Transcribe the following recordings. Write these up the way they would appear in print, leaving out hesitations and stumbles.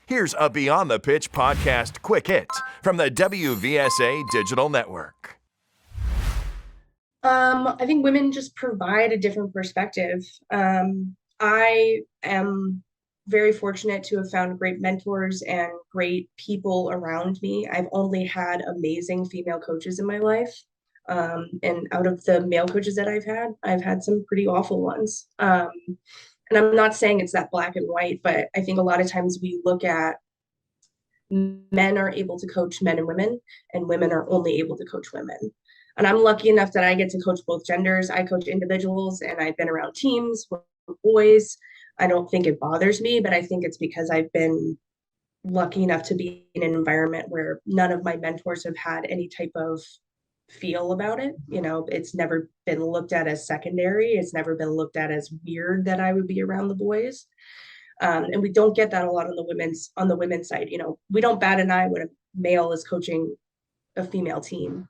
Here's a Beyond the Pitch podcast quick hit from the WVSA Digital Network. I think women just provide a different perspective. I am very fortunate to have found great mentors and great people around me. I've only had amazing female coaches in my life. And out of the male coaches that I've had some pretty awful ones. And I'm not saying it's that black and white, but I think a lot of times we look at men are able to coach men and women are only able to coach women. And I'm lucky enough that I get to coach both genders. I coach individuals and I've been around teams with boys. I don't think it bothers me, but I think it's because I've been lucky enough to be in an environment where none of my mentors have had any type of feel about it. You know, it's never been looked at as secondary. It's never been looked at as weird that I would be around the boys. And we don't get that a lot on the women's side. You know, we don't bat an eye when a male is coaching a female team.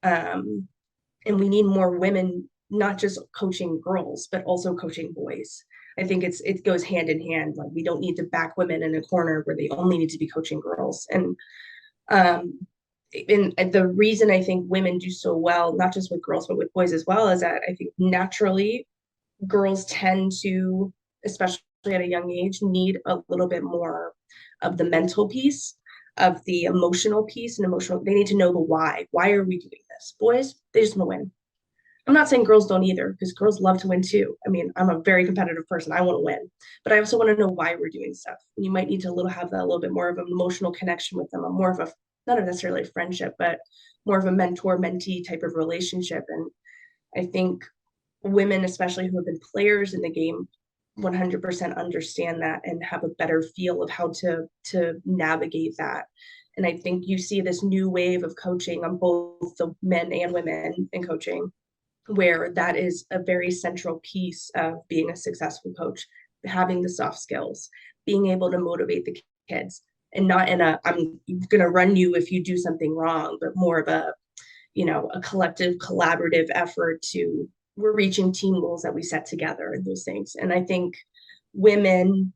And we need more women, not just coaching girls, but also coaching boys. I think it goes hand in hand. Like we don't need to back women in a corner where they only need to be coaching girls. And the reason I think women do so well, not just with girls, but with boys as well, is that I think naturally girls tend to, especially at a young age, need a little bit more of the mental piece, of the emotional piece and emotional. They need to know the why. Why are we doing this? Boys, they just want to win. I'm not saying girls don't either, because girls love to win too. I mean, I'm a very competitive person. I want to win, but I also want to know why we're doing stuff. And you might need to have that a little bit more of an emotional connection with them, a more of a, not necessarily a friendship, but more of a mentor-mentee type of relationship. And I think women, especially who have been players in the game, 100% understand that and have a better feel of how to navigate that. And I think you see this new wave of coaching on both the men and women in coaching, where that is a very central piece of being a successful coach, having the soft skills, being able to motivate the kids, and not in a I'm going to run you if you do something wrong, but more of a, you know, a collective collaborative effort to, we're reaching team goals that we set together and those things. And I think women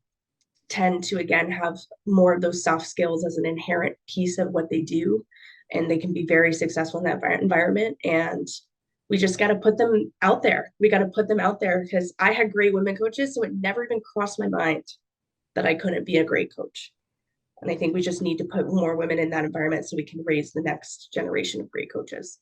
tend to, again, have more of those soft skills as an inherent piece of what they do, and they can be very successful in that environment. And we just got to put them out there. We got to put them out there, because I had great women coaches, so it never even crossed my mind that I couldn't be a great coach. And I think we just need to put more women in that environment so we can raise the next generation of great coaches.